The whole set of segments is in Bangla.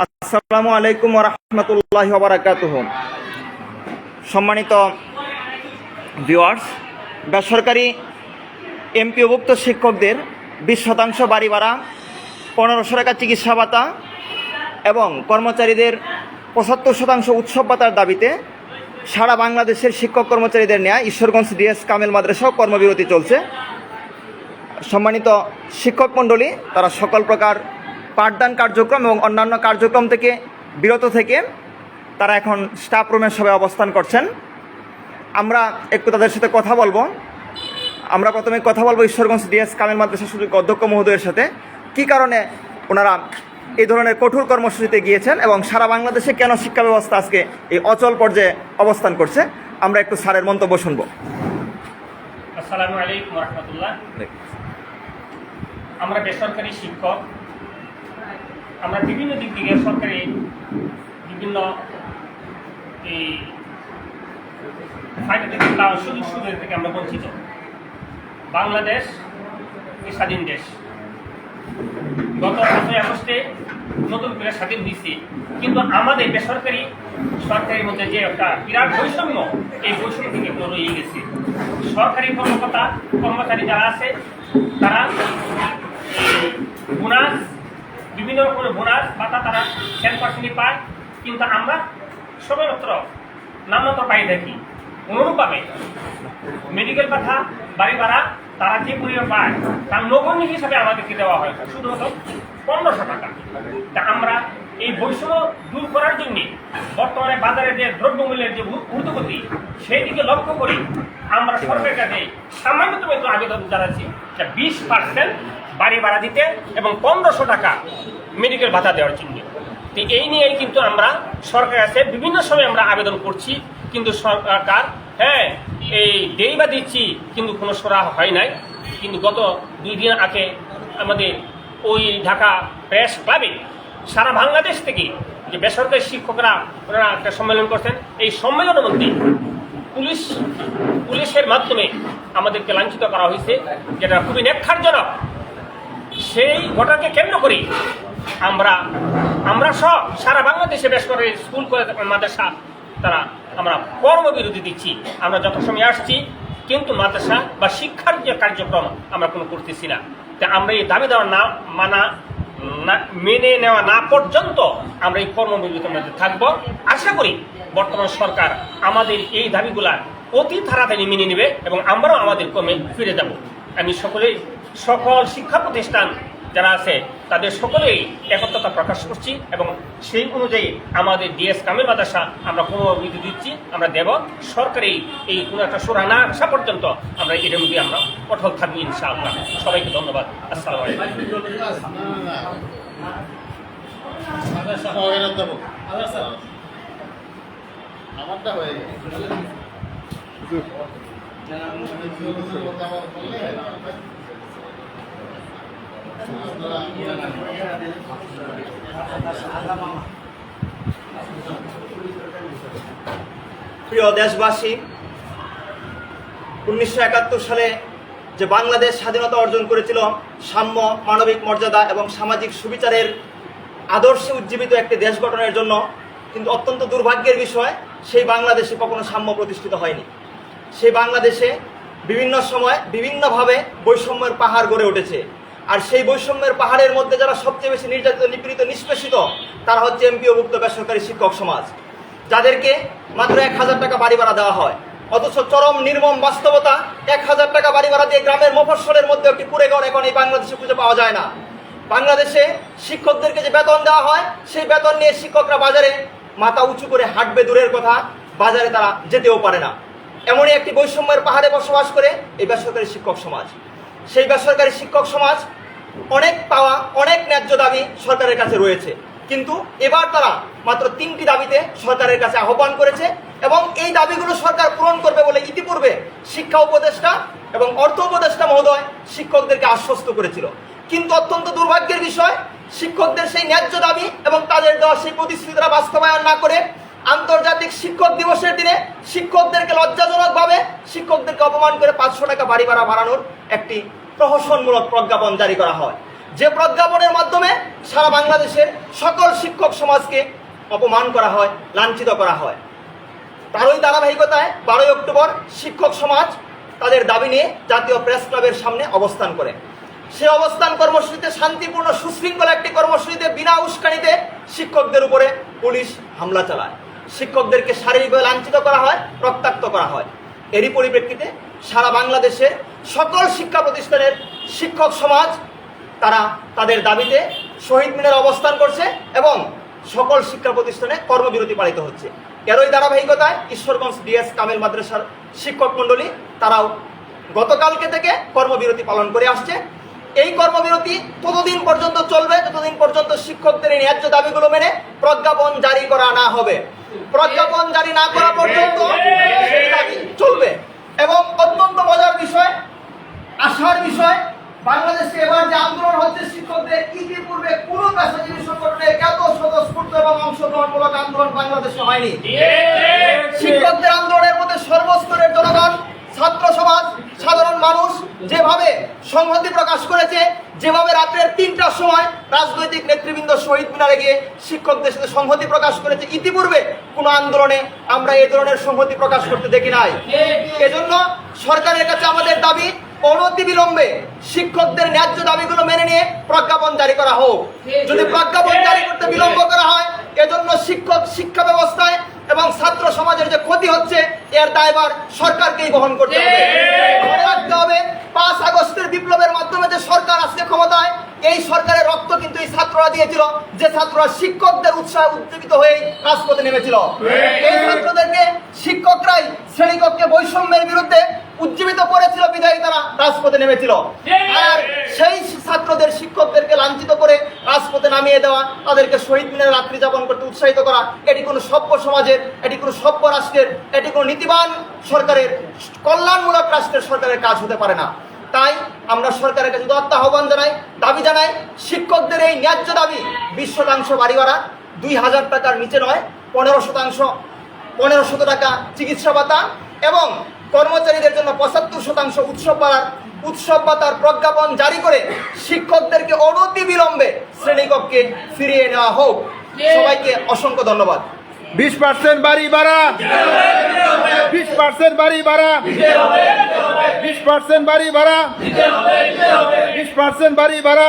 আসসালামু আলাইকুম ওয়া রাহমাতুল্লাহি ওয়া বারাকাতুহু। সম্মানিত ভিউয়ার্স, বেসরকারি এমপিওভুক্ত শিক্ষকদের 20% বাড়ি ভাড়া, 1500 টাকা চিকিৎসা ভাতা এবং কর্মচারীদের 75% উৎসব ভাতার দাবিতে সারা বাংলাদেশের শিক্ষক কর্মচারীদের নেয়া ঈশ্বরগঞ্জ ডিএস কামেল মাদ্রাসাও কর্মবিরতি চলছে। সম্মানিত শিক্ষক মণ্ডলী, তারা সকল প্রকার পাঠদান কার্যক্রম এবং অন্যান্য কার্যক্রম থেকে বিরত থেকে তারা এখন স্টাফ রুমের সবাই অবস্থান করছেন। আমরা একটু তাদের সাথে কথা বলবো। আমরা প্রথমে কথা বলবো ঈশ্বরগঞ্জ ডিএস কামেল মাদ্রাসা সুযোগ্য অধ্যক্ষ মহোদয়ের সাথে, কী কারণে ওনারা এই ধরনের কঠোর কর্মসূচিতে গিয়েছেন এবং সারা বাংলাদেশে কেন শিক্ষা ব্যবস্থা আজকে এই অচল পর্যায়ে অবস্থান করছে। আমরা একটু স্যারের মন্তব্য শুনবো। আসসালামু আলাইকুম ওয়া রাহমাতুল্লাহ। আমরা বেসরকারি শিক্ষক, আমরা বিভিন্ন দিক থেকে সরকারি বিভিন্ন এই ফায়দা থেকে সুযোগ সুবিধা থেকে আমরা বঞ্চিত। বাংলাদেশ একটি স্বাধীন দেশ, গত 5ই আগস্টে নতুন করে স্বাধীন হয়েছে, কিন্তু আমাদের বেসরকারি সরকারের মধ্যে যে একটা বিরাট বৈষম্য, এই বৈষম্য থেকে পুরো রয়ে গেছে। সরকারি কর্মচারী যারা আছে তারা বোনাস, বিভিন্ন রকমের বোনাস ভাতা তারা 10% পায়, কিন্তু আমরা সবেমাত্র নামমাত্র পাই থাকি। অনুরূপভাবে মেডিকেল ভাতা, বাড়ি ভাড়া তারা যে পরিমাণ পায় তার নগণ্য হিসাবে আমাদেরকে দেওয়া হয় শুধুমাত্র 1500 টাকা। তা আমরা এই বৈষম্য দূর করার জন্যে বর্তমানে বাজারে যে দ্রব্যমূল্যের যে ঊর্ধ্বগতি, সেই দিকে লক্ষ্য করি আমরা সরকারের কাছে সামান্যতম একটু আবেদন জানাচ্ছি যে 20% বাড়ি ভাড়া দিতে এবং 1500 টাকা মেডিকেল ভাতা দেওয়ার জন্য। তো এই নিয়েই কিন্তু আমরা সরকারের কাছে বিভিন্ন সময় আমরা আবেদন করছি, কিন্তু সরকার এই দেই বা দিচ্ছি, কিন্তু কোনো সরা হয় নাই। কিন্তু গত 2 দিন আগে আমাদের ওই ঢাকা প্রেস ক্লাবে সারা বাংলাদেশ থেকে যে বেসরকারি শিক্ষকরা ওনারা একটা সম্মেলন করছেন। এই সম্মেলনের মধ্যে পুলিশের মাধ্যমে আমাদেরকে লাঞ্ছিত করা হয়েছে, যেটা খুবই নেক্ষারজনক। সেই ঘটনাকে কেন্দ্র করে আমরা সব সারা বাংলাদেশে বেসরকারি স্কুল কলেজ মাদ্রাসা আমরা কর্মবিরতি দিচ্ছি। আমরা যথাসময়ে আসছি, কিন্তু মাদ্রাসা বা শিক্ষার যে কার্যক্রম আমরা কোনো করতেছি না। তা আমরা এই দাবি দেওয়া মেনে নেওয়া না পর্যন্ত আমরা এই কর্মবিরতির মধ্যে থাকবো। আশা করি বর্তমান সরকার আমাদের এই দাবিগুলা অতি তাড়াতাড়ি মেনে নেবে এবং আমরাও আমাদের কর্মে ফিরে যাব। আমি সকল শিক্ষা প্রতিষ্ঠান যারা আছে তাদের সকলেই একত্রতা প্রকাশ করছি এবং সেই অনুযায়ী আমাদের ডিএস কামেল মাদ্রাসা আমরা কর্মবিরতি দিচ্ছি, আমরা দেব। সরকারি এই কোনো একটা সুরা না আসা পর্যন্ত আমরা এটার মধ্যে আমরা কঠোর থাকবো ইনশাআল্লাহ। সবাইকে ধন্যবাদ। আসসালামু প্রিয় দেশবাসী, 1971 সালে যে বাংলাদেশ স্বাধীনতা অর্জন করেছিল, সাম্য, মানবিক মর্যাদা এবং সামাজিক সুবিচারের আদর্শে উজ্জীবিত একটি দেশ গঠনের জন্য, কিন্তু অত্যন্ত দুর্ভাগ্যের বিষয় সেই বাংলাদেশে কখনো সাম্য প্রতিষ্ঠিত হয়নি। সেই বাংলাদেশে বিভিন্ন সময় বিভিন্নভাবে বৈষম্যের পাহাড় গড়ে উঠেছে। আর সেই বৈষম্যের পাহাড়ের মধ্যে যারা সবচেয়ে বেশি নির্যাতিত, নিপীড়িত, নিষ্পেষিত তারা হচ্ছে এমপিওভুক্ত বেসরকারি শিক্ষক সমাজ, যাদেরকে মাত্র 1000 টাকা বাড়ি ভাড়া দেওয়া হয়। অথচ চরম নির্মম বাস্তবতা, 1000 টাকা বাড়ি ভাড়া দিয়ে গ্রামের মফস্বলের মধ্যে একটি কুড়ে ঘর এখন এই বাংলাদেশে খুঁজে পাওয়া যায় না। বাংলাদেশে শিক্ষকদেরকে যে বেতন দেওয়া হয়, সেই বেতন নিয়ে শিক্ষকরা বাজারে মাথা উঁচু করে হাঁটবে দূরের কথা, বাজারে তারা যেতেও পারে না। এমনই একটি বৈষম্যের পাহাড়ে বসবাস করে এই বেসরকারি শিক্ষক সমাজ। সেই বেসরকারি শিক্ষক সমাজ অনেক পাওয়া, অনেক ন্যায্য দাবি সরকারের কাছে রয়েছে, কিন্তু এবার তারা মাত্র 3টি দাবিতে সরকারের কাছে আহ্বান করেছে এবং এই দাবিগুলো সরকার পূরণ করবে বলে ইতিপূর্বে শিক্ষা উপদেষ্টা এবং অর্থ উপদেষ্টা মহোদয় শিক্ষকদেরকে আশ্বস্ত করেছিল। কিন্তু অত্যন্ত দুর্ভাগ্যের বিষয়, শিক্ষকদের সেই ন্যায্য দাবি এবং তাদের দেওয়া সেই প্রতিশ্রুতিরা বাস্তবায়ন না করে আন্তর্জাতিক শিক্ষক দিবসের দিনে শিক্ষকদেরকে লজ্জাজনকভাবে শিক্ষকদেরকে অপমান করে 500 টাকা বাড়ি ভাড়া বাড়ানোর একটি প্রহসনমূলক প্রজ্ঞাপন জারি করা হয়। যে প্রজ্ঞাপনের মাধ্যমে সারা বাংলাদেশের সকল শিক্ষক সমাজকে অপমান করা হয়, লাঞ্ছিত করা হয়। তারই ধারাবাহিকতায় 12 অক্টোবর শিক্ষক সমাজ তাদের দাবি নিয়ে জাতীয় প্রেস ক্লাবের সামনে অবস্থান করে। সে অবস্থান কর্মসূচিতে শান্তিপূর্ণ সুশৃঙ্খল একটি কর্মসূচিতে বিনা উস্কানিতে শিক্ষকদের উপরে পুলিশ হামলা চালায়, শিক্ষকদেরকে শারীরিকভাবে লাঞ্ছিত করা হয়, রক্তাক্ত করা হয়। এরই পরিপ্রেক্ষিতে সারা বাংলাদেশের সকল শিক্ষা প্রতিষ্ঠানের শিক্ষক সমাজ তারা তাদের দাবিতে শহীদ মিনারে অবস্থান করছে এবং সকল শিক্ষা প্রতিষ্ঠানে কর্মবিরতি পালিত হচ্ছে। এরই ধারাবাহিকতায় ঈশ্বরগঞ্জ ডিএস কামিল মাদ্রাসার শিক্ষক মণ্ডলী তারাও গতকালকে থেকে কর্মবিরতি পালন করে আসছে। এই কর্মবিরতি ততদিন পর্যন্ত চলবে যতদিন পর্যন্ত শিক্ষকদের এই ন্যায্য দাবিগুলো মেনে প্রজ্ঞাপন জারি করা না হবে। প্রজ্ঞাপন জারি না করা পর্যন্ত এই দাবি চলবে। এবং অত্যন্ত মজার বিষয়, আশার বিষয়, বাংলাদেশে এবার যে আন্দোলন হচ্ছে শিক্ষকদের, ইতিপূর্বে কোনো পেশাজীবী সংগঠনের এত স্বতঃস্ফূর্ত এবং অংশগ্রহণমূলক আন্দোলন বাংলাদেশে হয়নি। শিক্ষকদের আন্দোলনের মধ্যে সর্বস্তরের জনগণ, ছাত্র সমাজ, সাধারণ মানুষ যেভাবে সংহতি প্রকাশ করেছে, যেভাবে রাত্রের 3টার সময় রাজনৈতিক নেতৃবৃন্দ শহীদ মিনারে গিয়ে শিক্ষকদের সাথে সংহতি প্রকাশ করেছে, ইতিপূর্বে কোনো আন্দোলনে আমরা এই ধরনের সংহতি প্রকাশ করতে দেখি নাই। এজন্য সরকারের কাছে আমাদের দাবি, অনতিবিলম্বে শিক্ষকদের ন্যায্য দাবিগুলো মেনে নিয়ে প্রজ্ঞাপন জারি করা হোক। যদি প্রজ্ঞাপন জারি করতে বিলম্ব করা হয়, এজন্য শিক্ষা ব্যবস্থায় এবং ছাত্র সমাজের যে ক্ষতি হচ্ছে এর দায়ভার সরকারকেই বহন করতে হবে। মনে রাখতে হবে, 5 আগস্টের বিপ্লবের মাধ্যমে যে সরকার আজকে ক্ষমতায়, এই সরকারের রক্ত কিন্তু এই ছাত্ররা দিয়েছিল, যে ছাত্ররা শিক্ষকদের উৎসাহে উদ্দীপিত হয়ে রাজপথে নেমেছিল। এই ছাত্রদেরকে শিক্ষকরাই শ্রেণীকক্ষে বৈষম্যের বিরুদ্ধে উজ্জীবিত করেছিল, বিধায়ী তারা রাজপথে নেমেছিল। আর সেই ছাত্রদের, শিক্ষকদেরকে লাঞ্ছিত করে রাজপথে নামিয়ে দেওয়া, তাদেরকে শহীদ মিনারে রাত্রি যাপন করতে উৎসাহিত করা, এটি কোনো সভ্য সমাজের, এটি কোনো সভ্য রাষ্ট্রের, এটি কোনো নীতিবান সরকারের, কল্যাণমূলক রাষ্ট্রের সরকারের কাজ হতে পারে না। তাই আমরা সরকারের কাছে উদাত্ত আহ্বান জানাই, দাবি জানাই, শিক্ষকদের এই ন্যায্য দাবি 20% বাড়ি ভাড়া, 2000 টাকার নিচে নয়, 15% টাকা চিকিৎসা ভাতা এবং কর্মচারীদের জন্য 75% উৎসব ভাতার প্রজ্ঞাপন জারি করে শিক্ষকদেরকে অনতি বিলম্বে শ্রেণীকক্ষে ফিরিয়ে নেওয়া হোক। সবাইকে অসংখ্য ধন্যবাদ। 20% বাড়ি ভাড়া, 20% বাড়ি ভাড়া, 20% বাড়ি ভাড়া, 20% বাড়ি ভাড়া।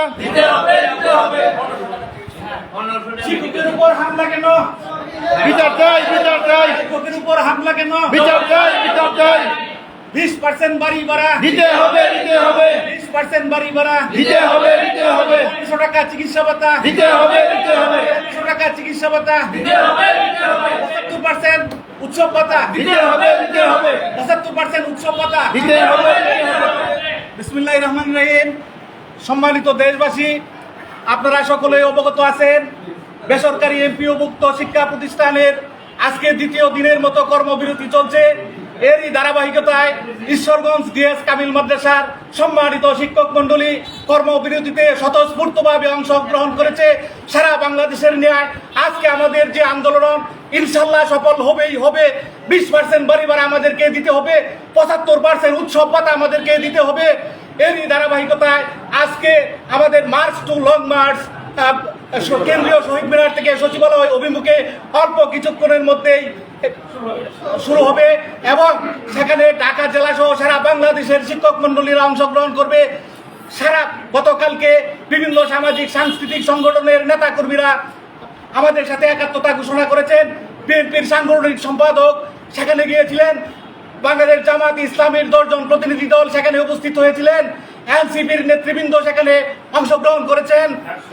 শিক্ষকদের উপর হামলা কেন? বিচার চাই, বিচার চাই, শিক্ষকদের উপর হামলা কেন? বিচার চাই, বিচার চাই। 20% বাড়ি ভাড়া দিতে হবে, দিতে হবে, 20% বাড়ি ভাড়া দিতে হবে, দিতে হবে, 100 টাকা চিকিৎসা ভাতা দিতে হবে, দিতে হবে, 100 টাকা চিকিৎসা ভাতা দিতে হবে, 75% উৎসব ভাতা দিতে হবে, দিতে হবে, 75% উৎসব ভাতা দিতে হবে। বিসমিল্লাহির রহমানির রহিম। সম্মানিত দেশবাসী, আপনারা সকলে অবগত আছেন, বেসরকারি এমপিওভুক্ত শিক্ষা প্রতিষ্ঠানের আজকে দ্বিতীয় দিনের মতো কর্মবিরতি চলছে। এরই ধারাবাহিকতায় ঈশ্বরগঞ্জ ডিএস কামিল মাদ্রাসার সম্মানিত শিক্ষক মণ্ডলী কর্মবিরতিতে স্বতঃস্ফূর্তভাবে অংশগ্রহণ করেছে। সারা বাংলাদেশের ন্যায় আজকে আমাদের যে আন্দোলন ইনশাল্লাহ সফল হবেই হবে। 20% বাড়ি ভাড়া আমাদেরকে দিতে হবে, 75% উৎসব ভাতা আমাদেরকে দিতে হবে। এরই ধারাবাহিকতায় আজকে আমাদের মার্চ টু লং মার্চ কেন্দ্রীয় শহীদ মিনার থেকে সচিবালয় অভিমুখে অল্প কিছুক্ষণের মধ্যেই শুরু হবে এবং সেখানে ঢাকা জেলা সহ সারা বাংলাদেশের শিক্ষক মণ্ডলীরা অংশগ্রহণ করবে। গতকালকে বিভিন্ন সামাজিক সাংস্কৃতিক সংগঠনের নেতাকর্মীরা আমাদের সাথে একাত্মতা ঘোষণা করেছেন। বিএনপির সাংগঠনিক সম্পাদক সেখানে গিয়েছিলেন, বাংলাদেশ জামাত ইসলামীর 10 জন প্রতিনিধি দল সেখানে উপস্থিত হয়েছিলেন, এনসিপির নেতৃবৃন্দ সেখানে অংশগ্রহণ করেছেন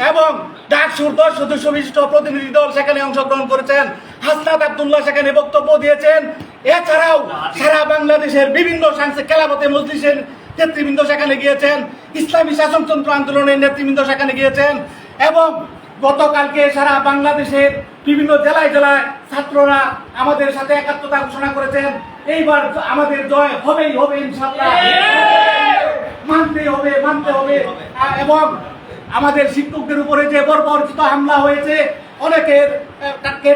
এবং ডাকসুর 10 সদস্য বিশিষ্ট প্রতিনিধি দল সেখানে অংশগ্রহণ করেছেন। হাসনাত আব্দুল্লাহ সেখানে বক্তব্য দিয়েছেন। এছাড়াও সারা বাংলাদেশের বিভিন্ন খেলাফতে মজলিসের নেতৃবৃন্দ সেখানে গিয়েছেন, ইসলামী শাসনতন্ত্র আন্দোলনের নেতৃবৃন্দ সেখানে গিয়েছেন এবং গতকালকে সারা বাংলাদেশের বিভিন্ন জেলায় জেলায় ছাত্ররা আমাদের সাথে একাত্মতা ঘোষণা করেছেন। এইবার আমাদের জয় হবেই হবে ইনশাআল্লাহ, মানতেই হবে, মানতে হবে। এবং আমাদের শিক্ষকদের উপরে যে বর্বরচিত হামলা হয়েছে, অনেকের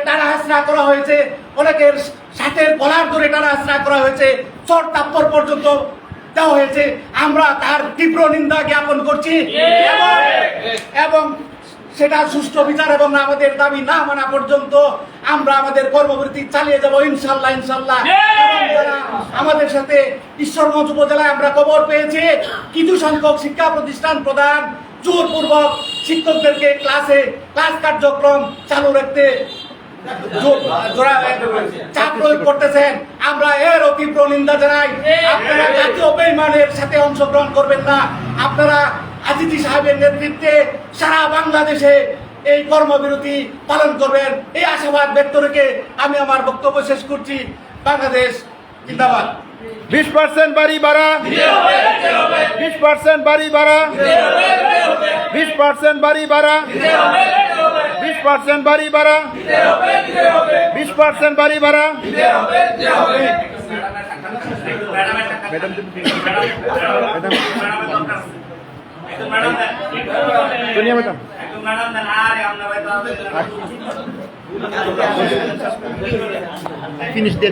টানা হাসরা করা হয়েছে, অনেকের সাথের গলার ধরে টানা হাসরা করা হয়েছে, চর তাপ্পর পর্যন্ত দেওয়া হয়েছে, আমরা তার তীব্র নিন্দা জ্ঞাপন করছি এবং সেটা সুষ্ঠু বিচার এবং আমাদের দাবি না মানা পর্যন্ত আমরা আমাদের কর্মবিরতি চালিয়ে যাব ইনশাল্লাহ ইনশাল্লাহ। এবং যারা আমাদের সাথে ঈশ্বরগঞ্জ উপজেলায় আমরা খবর পেয়েছি কিছু সংখ্যক শিক্ষা প্রতিষ্ঠান প্রধান জোরপূর্বক শিক্ষকদেরকে ক্লাস কার্যক্রম চালু রাখতে চাপ প্রয়োগ করতেছেন, আমরা এর তীব্র নিন্দা জানাই। আপনারা জাতীয় বেঈমানের সাথে অংশগ্রহণ করবেন না। আপনারা আজিজি সাহেবের নেতৃত্বে সারা বাংলাদেশে এই কর্মবিরতি পালন করবেন, এই আশাবাদ ব্যক্ত রেখে আমি আমার বক্তব্য শেষ করছি। বাংলাদেশ জিন্দাবাদ। 20% বাড়ি বাড়া, 20% বাড়ি বাড়া, 20% বাড়ি বাড়া, 20% বাড়ি বাড়া, 20% বাড়ি বাড়া। দুনিয়া ম্যাডাম ফিনিশ দিয়ে